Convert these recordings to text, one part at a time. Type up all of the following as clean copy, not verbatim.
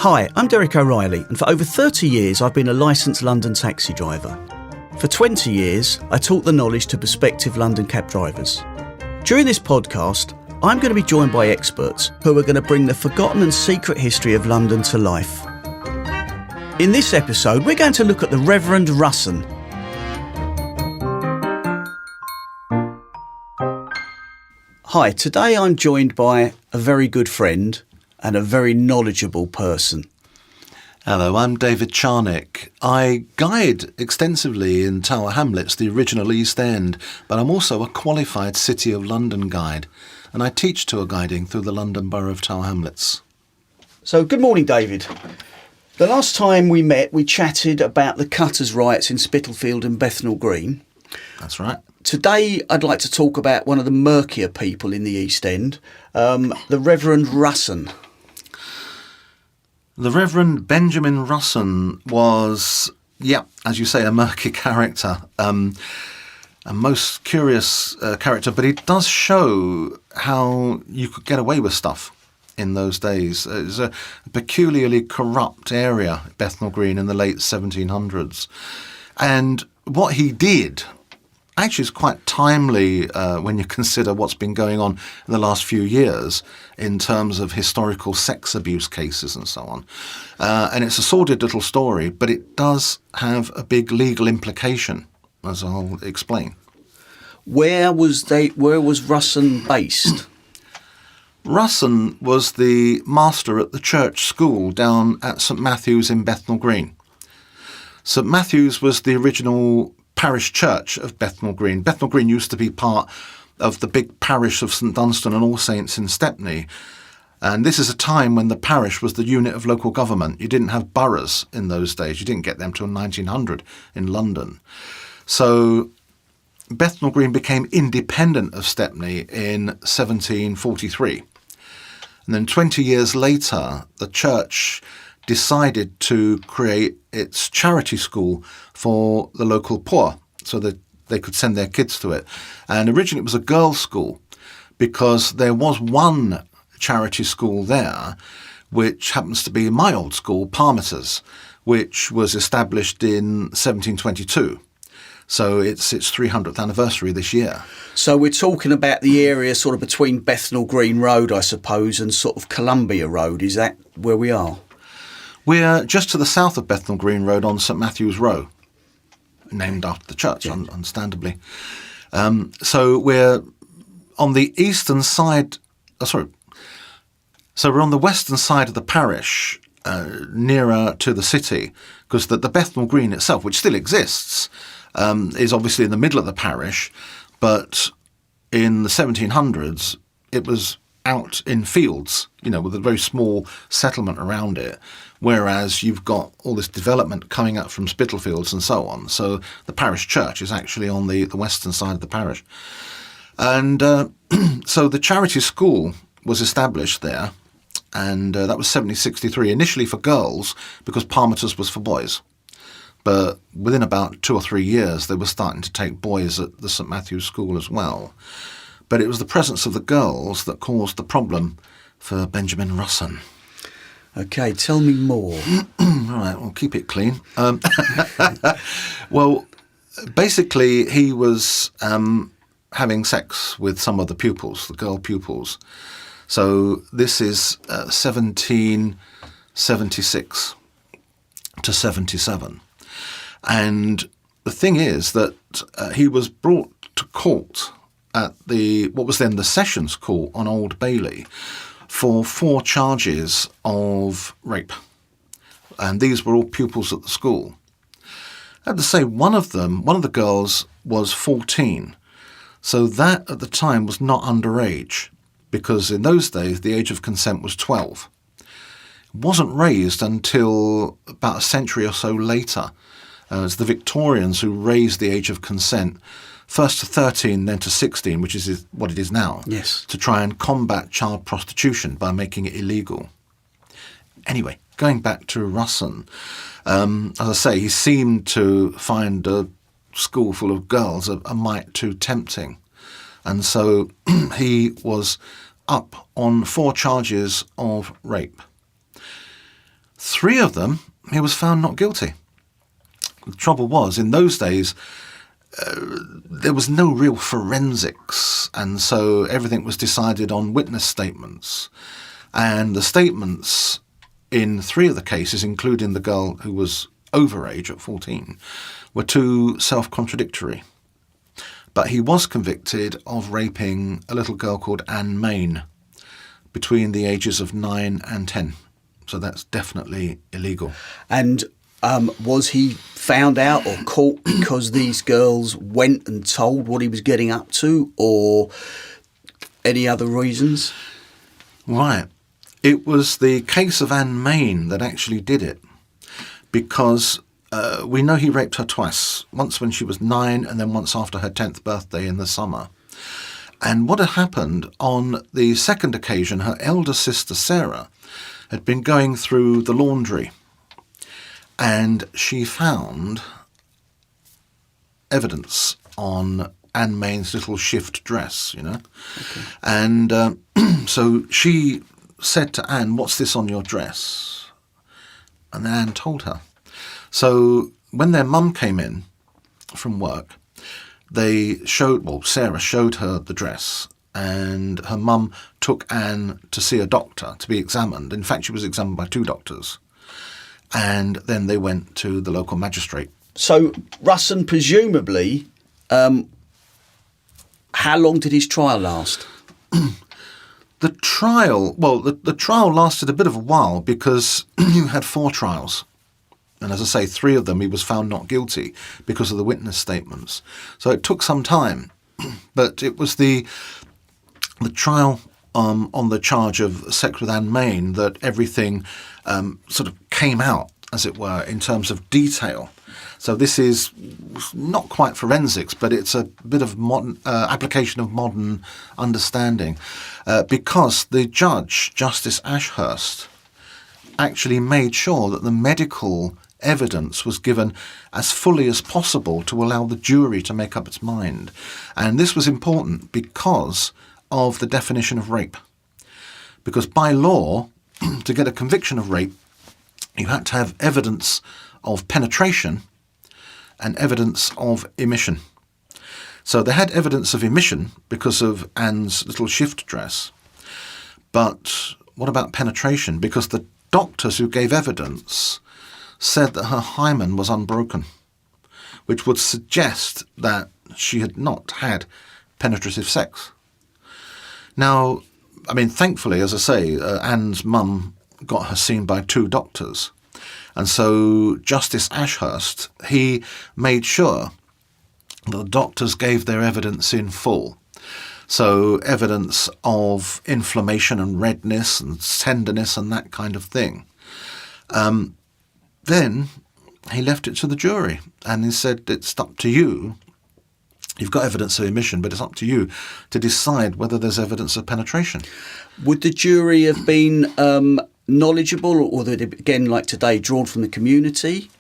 Hi, I'm Derek O'Reilly, and for over 30 years I've been a licensed London taxi driver. For 20 years, I taught the knowledge to prospective London cab drivers. During this podcast, I'm going to be joined by experts who are going to bring the forgotten and secret history of London to life. In this episode, we're going to look at the Reverend Russen. Hi, today I'm joined by a very good friend and a very knowledgeable person. Hello, I'm David Charnick. I guide extensively in Tower Hamlets, the original East End, but I'm also a qualified City of London guide, and I teach tour guiding through the London Borough of Tower Hamlets. So, good morning, David. The last time we met, we chatted about the cutters' riots in Spitalfield and Bethnal Green. That's right. Today, I'd like to talk about one of the murkier people in the East End, the Reverend Russen. The Reverend Benjamin Russen was, as you say, a murky character, a most curious character, but it does show how you could get away with stuff in those days. It was a peculiarly corrupt area, Bethnal Green, in the late 1700s. And what he did actually is quite timely when you consider what's been going on in the last few years in terms of historical sex abuse cases and so on. And it's a sordid little story, but it does have a big legal implication, as I'll explain. Where was Russen based? Russen was the master at the church school down at St Matthew's in Bethnal Green. St Matthew's was the original parish church of Bethnal Green. Bethnal Green used to be part of the big parish of St Dunstan and All Saints in Stepney. And this is a time when the parish was the unit of local government. You didn't have boroughs in those days. You didn't get them till 1900 in London. So Bethnal Green became independent of Stepney in 1743. And then 20 years later, the church decided to create its charity school for the local poor so that they could send their kids to it. And originally it was a girls' school because there was one charity school there, which happens to be my old school, Parmeters, which was established in 1722. So it's its 300th anniversary this year. So we're talking about the area sort of between Bethnal Green Road, I suppose, and sort of Columbia Road. Is that where we are? We're just to the south of Bethnal Green Road on St Matthew's Row, named after the church, understandably. So we're on the eastern side, so we're on the western side of the parish, nearer to the city, because the Bethnal Green itself, which still exists, is obviously in the middle of the parish, but in the 1700s it was out in fields, with a very small settlement around it, whereas you've got all this development coming up from Spitalfields and so on. So the parish church is actually on the western side of the parish. And so the charity school was established there, and that was 1763, initially for girls, because Parmeters was for boys. But within about 2 or 3 years, they were starting to take boys at the St Matthew's School as well. But it was the presence of the girls that caused the problem for Benjamin Russen. OK, tell me more. Right, we'll keep it clean. Well, basically, he was having sex with some of the pupils, the girl pupils. So this is 1776 to 77. And the thing is that he was brought to court at what was then the Sessions Court on Old Bailey for 4 charges of rape. And these were all pupils at the school. I have to say, one of the girls was 14. So that at the time was not underage, because in those days the age of consent was 12. It wasn't raised until about a century or so later. It's the Victorians who raised the age of consent first to 13, then to 16, which is what it is now, yes, to try and combat child prostitution by making it illegal. Anyway, going back to Russen, as I say, he seemed to find a school full of girls a mite too tempting. And so he was up on 4 charges of rape. 3 of them, he was found not guilty. The trouble was, in those days, there was no real forensics, and so everything was decided on witness statements. And the statements in 3 of the cases, including the girl who was over age at 14, were too self-contradictory. But he was convicted of raping a little girl called Anne Main between the ages of 9 and 10. So that's definitely illegal. And was he found out or caught because these girls went and told what he was getting up to, or any other reasons? Right. It was the case of Anne Main that actually did it, because we know he raped her twice, once when she was 9 and then once after her 10th birthday in the summer. And what had happened on the second occasion, her elder sister Sarah had been going through the laundry, and she found evidence on Anne Main's little shift dress, Okay. And so she said to Anne, "What's this on your dress?" And Anne told her. So when their mum came in from work, Sarah showed her the dress, and her mum took Anne to see a doctor to be examined. In fact, she was examined by 2 doctors. And then they went to the local magistrate. So Russen, presumably, how long did his trial last? The trial lasted a bit of a while, because you had 4 trials. And as I say, 3 of them he was found not guilty because of the witness statements. So it took some time. But it was the trial on the charge of sex with Anne Main that everything sort of came out, as it were, in terms of detail. So this is not quite forensics, but it's a bit of modern application of modern understanding, because the judge, Justice Ashurst, actually made sure that the medical evidence was given as fully as possible to allow the jury to make up its mind. And this was important because of the definition of rape. Because by law, to get a conviction of rape, you had to have evidence of penetration and evidence of emission. So they had evidence of emission because of Anne's little shift dress. But what about penetration? Because the doctors who gave evidence said that her hymen was unbroken, which would suggest that she had not had penetrative sex. Now, I mean, thankfully, as I say, Anne's mum got her seen by 2 doctors. And so Justice Ashurst, he made sure that the doctors gave their evidence in full. So evidence of inflammation and redness and tenderness and that kind of thing. Then he left it to the jury, and he said, it's up to you. You've got evidence of emission, but it's up to you to decide whether there's evidence of penetration. Would the jury have been knowledgeable, or would it, again, like today, drawn from the community?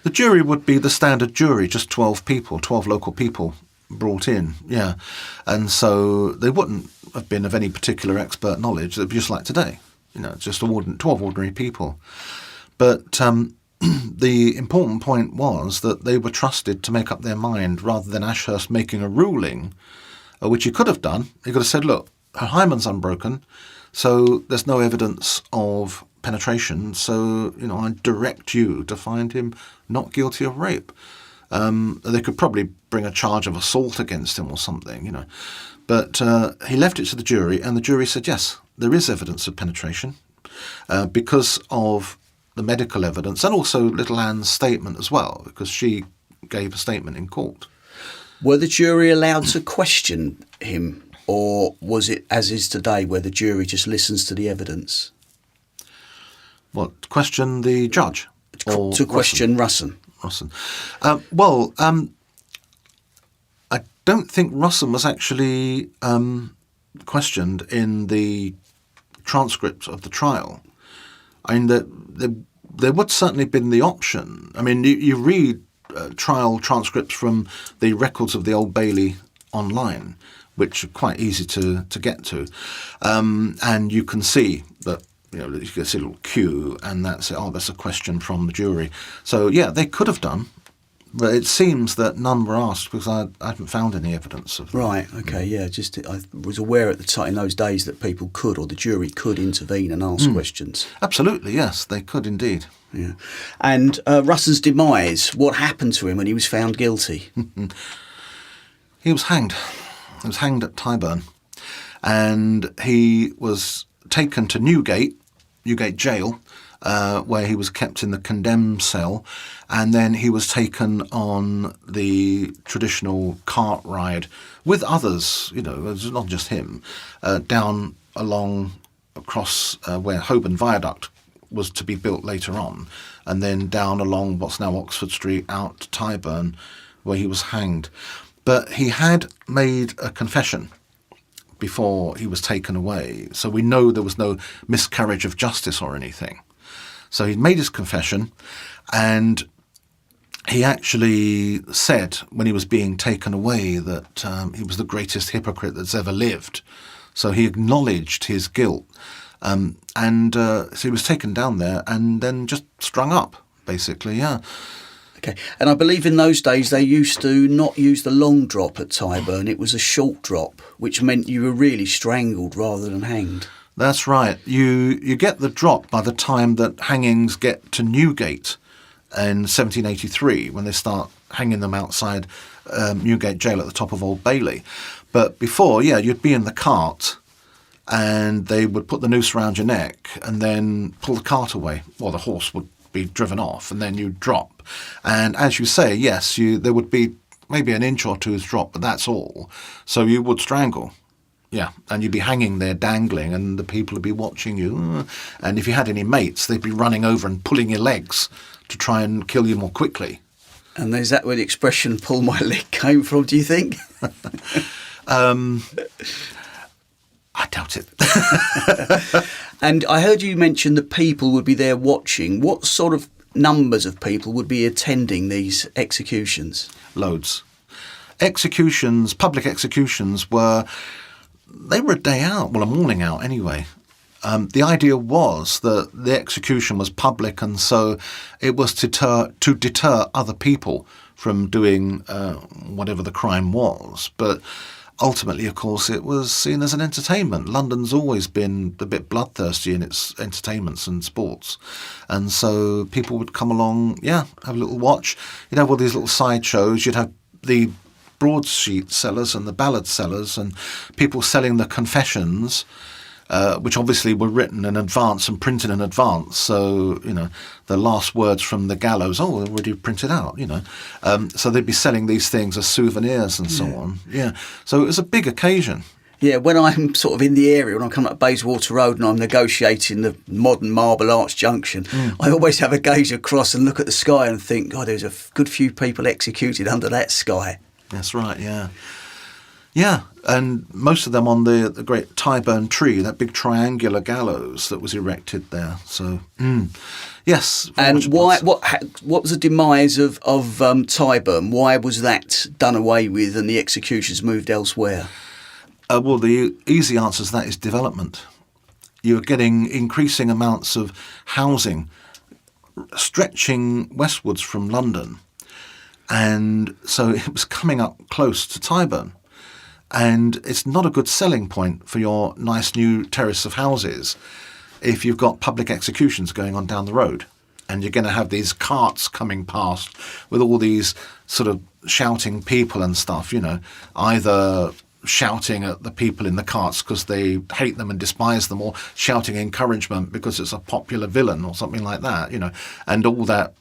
The jury would be the standard jury, just 12 people, 12 local people brought in, yeah. And so they wouldn't have been of any particular expert knowledge. They'd be just like today, just 12 ordinary people. But the important point was that they were trusted to make up their mind, rather than Ashurst making a ruling, which he could have done. He could have said, look, her hymen's unbroken, so there's no evidence of penetration, so, I direct you to find him not guilty of rape. They could probably bring a charge of assault against him or something, But he left it to the jury, and the jury said, yes, there is evidence of penetration because of the medical evidence, and also little Anne's statement as well, because she gave a statement in court. Were the jury allowed to question him, or was it, as is today, where the jury just listens to the evidence? What, question the judge? To question Russen. I don't think Russen was actually questioned in the transcript of the trial. I mean, there would certainly have been the option. I mean, you read trial transcripts from the records of the Old Bailey online, which are quite easy to get to, and you can see that you get a little queue, and that's it. Oh, that's a question from the jury. So yeah, they could have done, but it seems that none were asked because I haven't found any evidence of that. Right. Okay. Yeah. Just I was aware at the time in those days that people could, or the jury could, intervene and ask questions. Absolutely, yes, they could indeed. Yeah. And Russen's demise. What happened to him when he was found guilty? He was hanged. He was hanged at Tyburn, and he was taken to Newgate Jail, where he was kept in the condemned cell, and then he was taken on the traditional cart ride with others, it was not just him, down across where Holborn Viaduct was to be built later on, and then down along what's now Oxford Street out to Tyburn, where he was hanged. But he had made a confession before he was taken away, so we know there was no miscarriage of justice or anything. So he'd made his confession, and he actually said when he was being taken away that he was the greatest hypocrite that's ever lived. So he acknowledged his guilt, so he was taken down there and then just strung up, basically, yeah. Okay. And I believe in those days they used to not use the long drop at Tyburn. It was a short drop, which meant you were really strangled rather than hanged. That's right. You get the drop by the time that hangings get to Newgate in 1783, when they start hanging them outside Newgate Jail at the top of Old Bailey. But before, you'd be in the cart, and they would put the noose around your neck and then pull the cart away, or the horse would be driven off, and then you'd drop. And as you say, yes, there would be maybe an inch or two's drop, but that's all. So you would strangle. Yeah, and you'd be hanging there dangling, and the people would be watching you. And if you had any mates, they'd be running over and pulling your legs to try and kill you more quickly. And is that where the expression "pull my leg" came from, do you think? I doubt it. And I heard you mention that people would be there watching. What sort of numbers of people would be attending these executions? Loads. Public executions were a day out, well, a morning out anyway. The idea was that the execution was public, and so it was to deter other people from doing whatever the crime was. But ultimately, of course, it was seen as an entertainment. London's always been a bit bloodthirsty in its entertainments and sports. And so people would come along, have a little watch. You'd have all these little sideshows. You'd have the broadsheet sellers and the ballad sellers and people selling the confessions, which obviously were written in advance and printed in advance. So, the last words from the gallows, they're already printed out, So they'd be selling these things as souvenirs and so on. Yeah. So it was a big occasion. Yeah, when I'm sort of in the area, when I'm coming up Bayswater Road and I'm negotiating the modern Marble Arch Junction, I always have a gaze across and look at the sky and think, God, there's a good few people executed under that sky. That's right, yeah. Yeah, and most of them on the great Tyburn tree, that big triangular gallows that was erected there. So, yes. And why? What was the demise of Tyburn? Why was that done away with and the executions moved elsewhere? Well, the easy answer to that is development. You're getting increasing amounts of housing stretching westwards from London. And so it was coming up close to Tyburn. And it's not a good selling point for your nice new terrace of houses if you've got public executions going on down the road. And you're going to have these carts coming past with all these sort of shouting people and stuff, either shouting at the people in the carts because they hate them and despise them, or shouting encouragement because it's a popular villain or something like that, and all that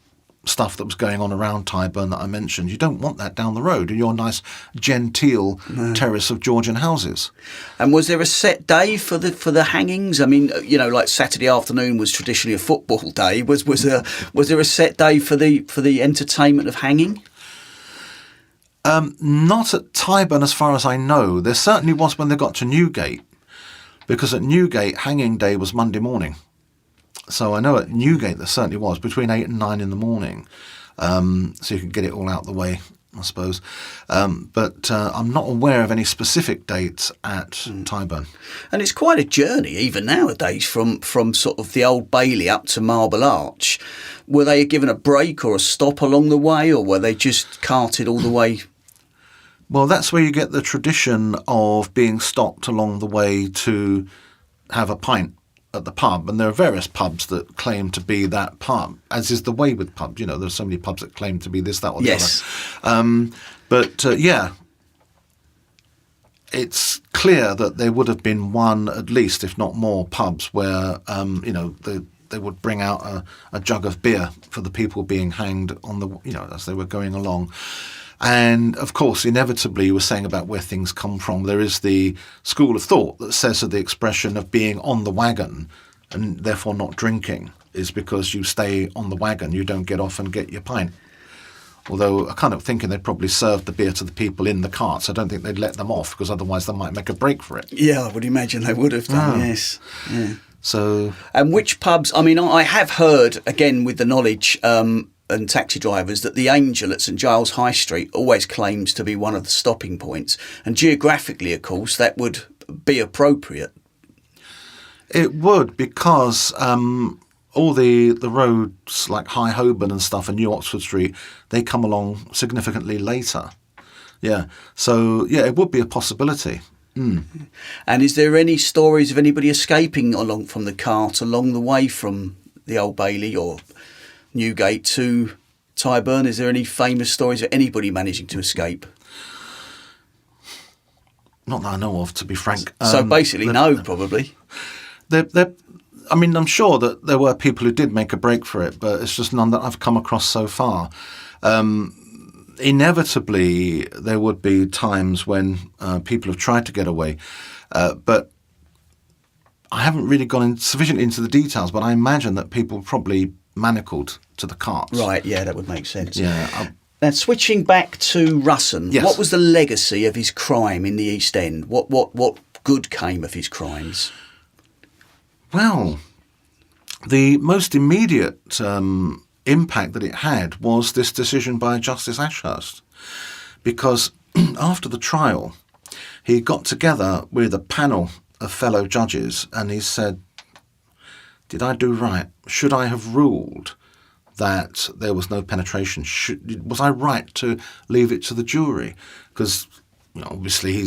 stuff that was going on around Tyburn that I mentioned. You don't want that down the road in your nice genteel terrace of Georgian houses. And was there a set day for the hangings? I mean, like Saturday afternoon was traditionally a football day. Was there a set day for the entertainment of hanging? Not at Tyburn, as far as I know. There certainly was when they got to Newgate, because at Newgate hanging day was Monday morning. So I know at Newgate there certainly was between 8 and 9 in the morning, so you could get it all out the way I suppose. But I'm not aware of any specific dates at Tyburn. And it's quite a journey, even nowadays, from sort of the Old Bailey up to Marble Arch. Were they given a break or a stop along the way, or were they just carted all the way? Well, that's where you get the tradition of being stopped along the way to have a pint at the pub. And there are various pubs that claim to be that pub, as is the way with pubs. You know, there's so many pubs that claim to be this, that, or the other. But it's clear that there would have been one, at least, if not more, pubs where, they would bring out a jug of beer for the people being hanged on the, as they were going along. And, of course, inevitably, you were saying about where things come from, there is the school of thought that says that the expression of being on the wagon and therefore not drinking is because you stay on the wagon, you don't get off and get your pint. Although I kind of thinking they'd probably served the beer to the people in the carts. I don't think they'd let them off because otherwise they might make a break for it. Yeah, I would imagine they would have done, yes. Yeah. So, and which pubs, I mean, I have heard, again, with the knowledge and taxi drivers, that the Angel at St Giles High Street always claims to be one of the stopping points. And geographically, of course, that would be appropriate. It would, because all the roads like High Holborn and stuff and New Oxford Street, they come along significantly later. Yeah. So, yeah, it would be a possibility. Mm. And is there any stories of anybody escaping along from the cart along the way from the Old Bailey or Newgate to Tyburn? Is there any famous stories of anybody managing to escape? Not that I know of, to be frank. So basically, no, probably. I'm sure that there were people who did make a break for it, but it's just none that I've come across so far. Inevitably, there would be times when people have tried to get away, but I haven't really gone sufficiently into the details, but I imagine that people probably manacled to the carts. Right, yeah, that would make sense. Yeah. Now, switching back to Russen, yes. What was the legacy of his crime in the East End? What good came of his crimes? Well, the most immediate impact that it had was this decision by Justice Ashurst, because after the trial, he got together with a panel of fellow judges and he said, did I do right? Should I have ruled that there was no penetration? Was I right to leave it to the jury? Because obviously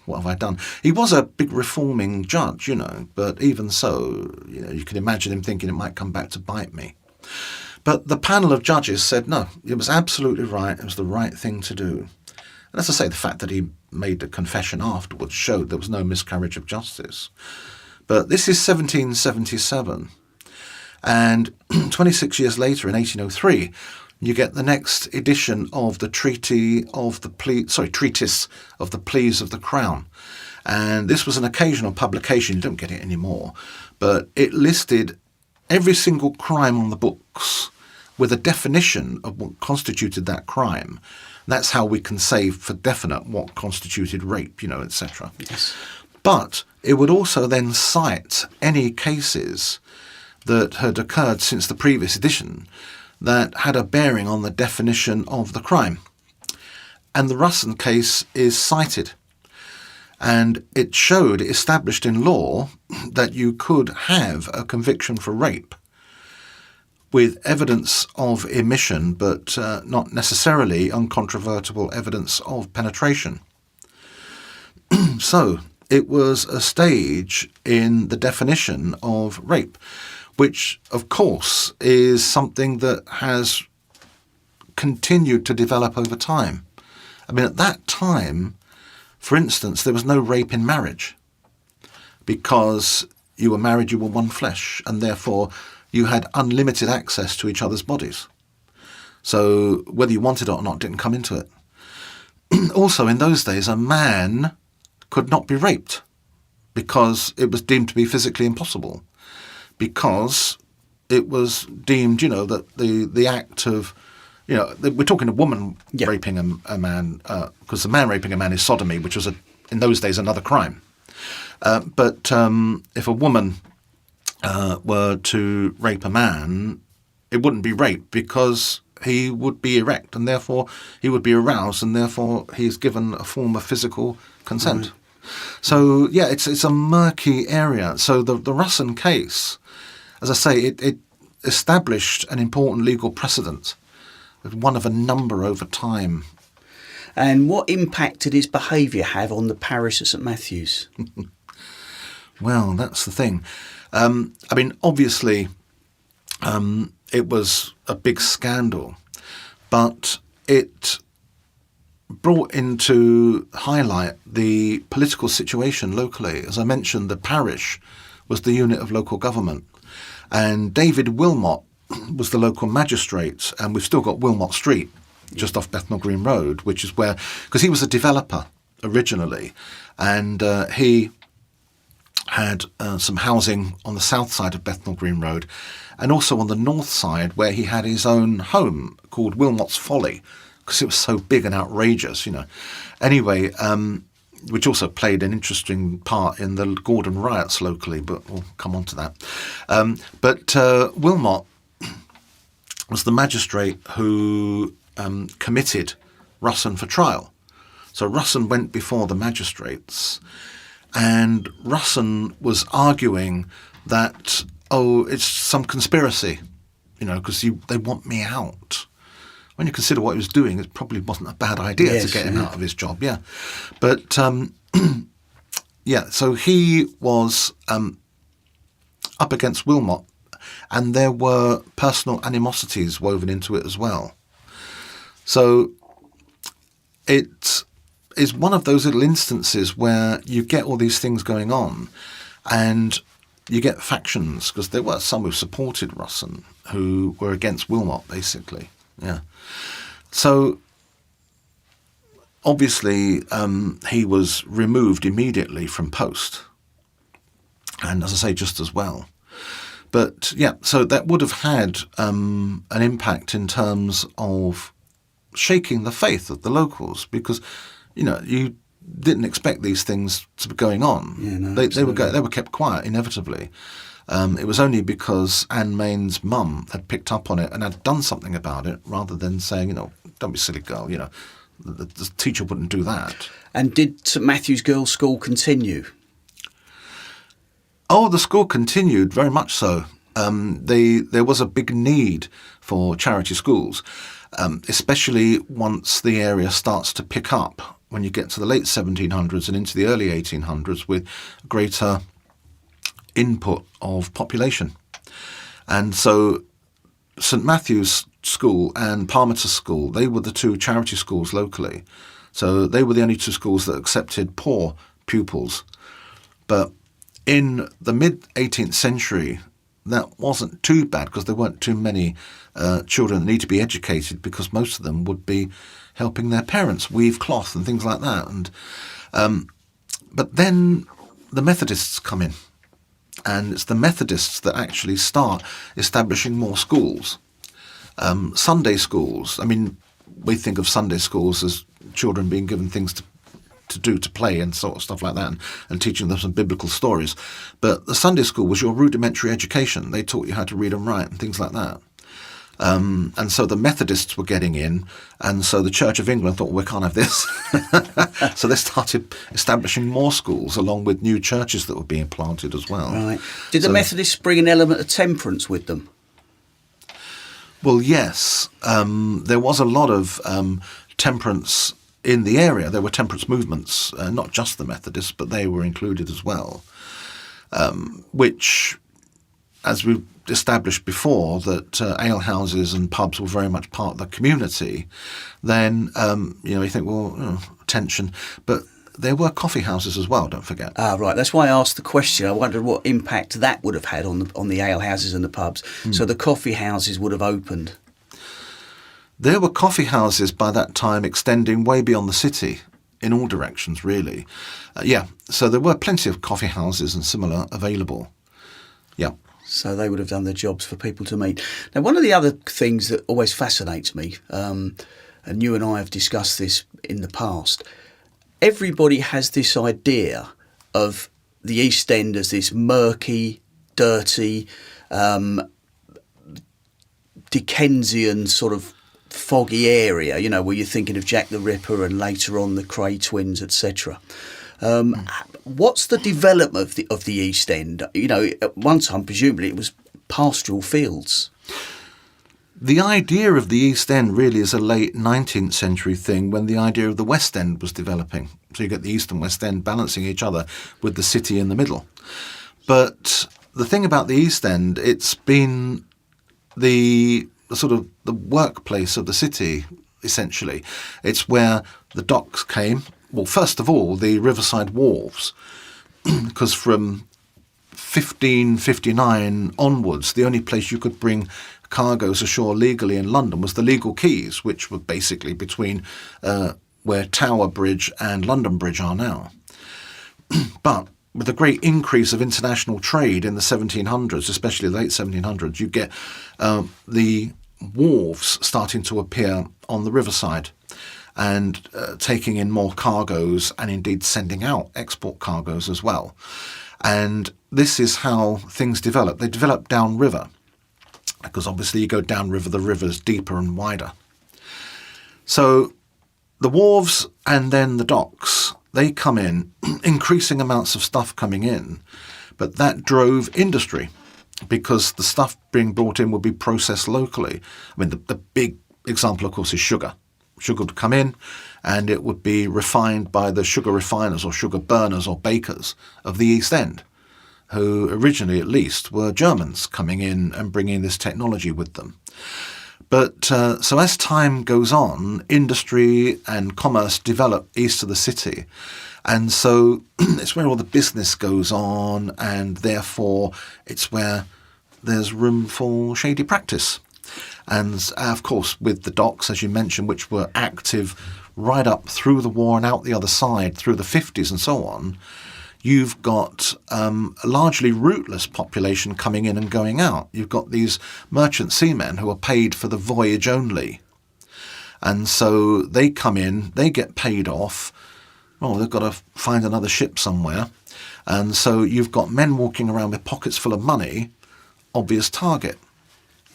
what have I done? He was a big reforming judge, but even so, you can imagine him thinking it might come back to bite me. But the panel of judges said, no, it was absolutely right. It was the right thing to do. And as I say, the fact that he made a confession afterwards showed there was no miscarriage of justice. But this is 1777. And 26 years later, in 1803, you get the next edition of the Treatise of the Pleas of the Crown. And this was an occasional publication. You don't get it anymore. But it listed every single crime on the books with a definition of what constituted that crime. That's how we can say for definite what constituted rape, etc. Yes. But it would also then cite any cases that had occurred since the previous edition that had a bearing on the definition of the crime. And the Russen case is cited. And it established in law that you could have a conviction for rape with evidence of emission, but not necessarily uncontrovertible evidence of penetration. So it was a stage in the definition of rape, which, of course, is something that has continued to develop over time. I mean, at that time, for instance, there was no rape in marriage because you were married, you were one flesh, and therefore you had unlimited access to each other's bodies. So whether you wanted it or not didn't come into it. Also, in those days, a man could not be raped because it was deemed to be physically impossible, because it was deemed, that the act of, we're talking a woman raping a man, because a man raping a man is sodomy, which was, in those days, another crime. But if a woman were to rape a man, it wouldn't be rape because he would be erect, and therefore he would be aroused, and therefore he's given a form of physical consent. So, yeah, it's a murky area. So the Russen case, as I say, it established an important legal precedent, one of a number over time. And what impact did his behaviour have on the parish of St Matthew's? Well, that's the thing. I mean, obviously, it was a big scandal, but it brought into highlight the political situation locally. As I mentioned, the parish was the unit of local government, and David Wilmot was the local magistrate, and we've still got Wilmot Street just off Bethnal Green Road, which is where, because he was a developer originally, and he had some housing on the south side of Bethnal Green Road, and also on the north side where he had his own home called Wilmot's Folly, because it was so big and outrageous, you know. Anyway, which also played an interesting part in the Gordon riots locally, but we'll come on to that. But Wilmot was the magistrate who committed Russen for trial. So Russen went before the magistrates, and Russen was arguing that, it's some conspiracy, you know, because they want me out. When you consider what he was doing, it probably wasn't a bad idea to get him out of his job, yeah. But, yeah, so he was up against Wilmot, and there were personal animosities woven into it as well. So it is one of those little instances where you get all these things going on, and you get factions, because there were some who supported Russen who were against Wilmot, basically. Yeah. So obviously he was removed immediately from post, and as I say, just as well. But yeah, so that would have had an impact in terms of shaking the faith of the locals, because, you know, you didn't expect these things to be going on. Yeah, no, they were kept quiet inevitably. It was only because Anne Main's mum had picked up on it and had done something about it, rather than saying, you know, don't be silly, girl, you know, the teacher wouldn't do that. And did St Matthew's Girls' School continue? Oh, the school continued, very much so. There was a big need for charity schools, especially once the area starts to pick up when you get to the late 1700s and into the early 1800s, with greater input of population. And so St Matthew's School and Parmiter School, they were the two charity schools locally. So they were the only two schools that accepted poor pupils. But in the mid-18th century, that wasn't too bad, because there weren't too many children that need to be educated, because most of them would be helping their parents weave cloth and things like that. And but then the Methodists come in, and it's the Methodists that actually start establishing more schools. Sunday schools, I mean, we think of Sunday schools as children being given things to do, to play and sort of stuff like that, and teaching them some biblical stories. But the Sunday school was your rudimentary education. They taught you how to read and write and things like that. And so the Methodists were getting in, and so the Church of England thought, well, we can't have this. So they started establishing more schools, along with new churches that were being planted as well. Right. Did the Methodists bring an element of temperance with them? Well, yes. There was a lot of temperance in the area. There were temperance movements, not just the Methodists, but they were included as well, which, as we established before, that alehouses and pubs were very much part of the community. Then, you think, well, tension. But there were coffee houses as well, don't forget. Ah, right. That's why I asked the question. I wondered what impact that would have had on the alehouses and the pubs. So the coffee houses would have opened. There were coffee houses by that time extending way beyond the city, in all directions, really. So there were plenty of coffee houses and similar available. Yeah. So they would have done their jobs for people to meet. Now, one of the other things that always fascinates me, and you and I have discussed this in the past, everybody has this idea of the East End as this murky, dirty, Dickensian sort of foggy area, you know, where you're thinking of Jack the Ripper and later on the Cray twins, etc. What's the development of the East End? You know, at one time, presumably, it was pastoral fields. The idea of the East End really is a late 19th century thing, when the idea of the West End was developing. So you get the East and West End balancing each other with the city in the middle. But the thing about the East End, it's been the sort of the workplace of the city, essentially. It's where the docks came. Well, first of all, the riverside wharves, because from 1559 onwards, the only place you could bring cargoes ashore legally in London was the legal quays, which were basically between where Tower Bridge and London Bridge are now. But with the great increase of international trade in the 1700s, especially the late 1700s, you get the wharves starting to appear on the riverside and taking in more cargoes and indeed sending out export cargoes as well. And this is how things develop. They develop downriver, because obviously you go downriver, the river's deeper and wider. So the wharves and then the docks, they come in, increasing amounts of stuff coming in, but that drove industry, because the stuff being brought in would be processed locally. I mean, the big example, of course, is sugar. Sugar would come in and it would be refined by the sugar refiners or sugar burners or bakers of the East End, who originally at least were Germans coming in and bringing this technology with them. But so as time goes on, industry and commerce develop east of the city. And so it's where all the business goes on, and therefore it's where there's room for shady practice. And of course, with the docks, as you mentioned, which were active right up through the war and out the other side through the 50s and so on, you've got a largely rootless population coming in and going out. You've got these merchant seamen who are paid for the voyage only. And so they come in, they get paid off. Oh, they've got to find another ship somewhere. And so you've got men walking around with pockets full of money, obvious target.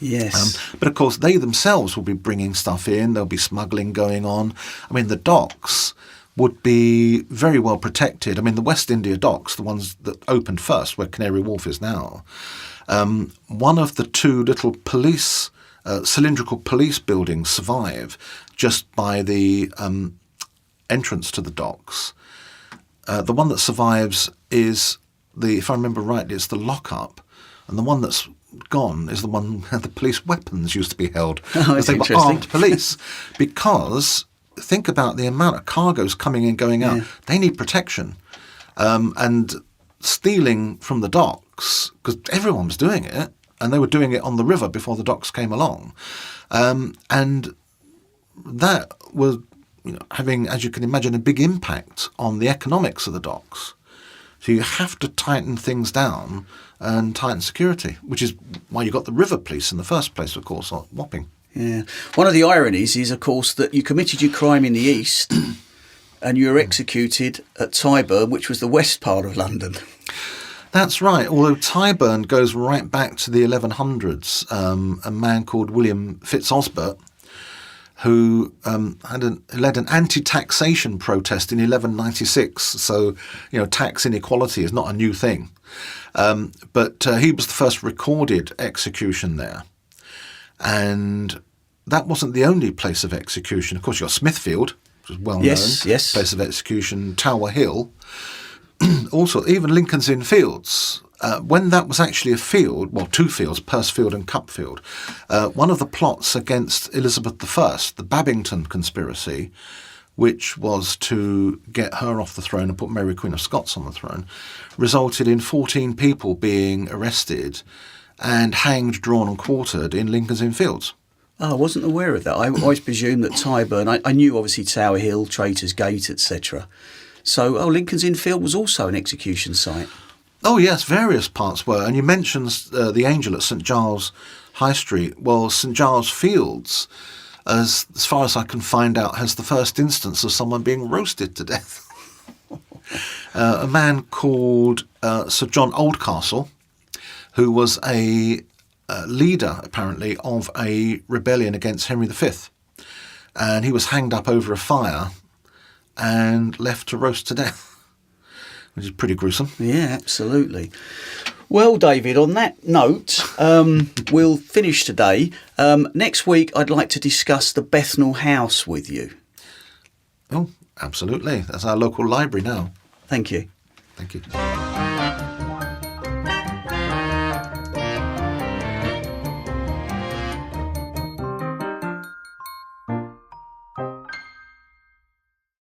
Yes. But of course, they themselves will be bringing stuff in. There'll be smuggling going on. I mean, the docks would be very well protected. I mean, the West India docks, the ones that opened first, where Canary Wharf is now, one of the two little police, cylindrical police buildings survive just by the entrance to the docks. The one that survives is if I remember rightly, it's the lockup, and the one that's gone is the one where the police weapons used to be held. Oh, that's they were interesting. armed police, because think about the amount of cargoes coming in, going out. Yeah. They need protection. And stealing from the docks, because everyone was doing it, and they were doing it on the river before the docks came along. And that was, having, as you can imagine, a big impact on the economics of the docks. So you have to tighten things down and tighten security, which is why you got the river police in the first place, of course, at Wapping. Yeah. One of the ironies is, of course, that you committed your crime in the east and you were executed at Tyburn, which was the west part of London. That's right. Although Tyburn goes right back to the 1100s, a man called William Fitzosbert, who led an anti-taxation protest in 1196. So, tax inequality is not a new thing. But he was the first recorded execution there. And that wasn't the only place of execution. Of course, you've got Smithfield, which is well-known, yes. place of execution, Tower Hill. Also, even Lincoln's Inn Fields. When that was actually a field, well, two fields, Pursfield and Cupfield, one of the plots against Elizabeth I, the Babington conspiracy, which was to get her off the throne and put Mary Queen of Scots on the throne, resulted in 14 people being arrested and hanged, drawn and quartered in Lincoln's Inn Fields. Oh, I wasn't aware of that. I always presumed that Tyburn, I knew obviously Tower Hill, Traitors Gate, etc. So, Lincoln's Inn Field was also an execution site. Oh, yes, various parts were. And you mentioned the Angel at St Giles High Street. Well, St Giles Fields, as far as I can find out, has the first instance of someone being roasted to death. A man called Sir John Oldcastle, who was a leader, apparently, of a rebellion against Henry V. and he was hanged up over a fire and left to roast to death, which is pretty gruesome. Yeah, absolutely. Well, David, on that note, we'll finish today. Next week, I'd like to discuss the Bethnal House with you. Oh, absolutely. That's our local library now. Thank you. Thank you.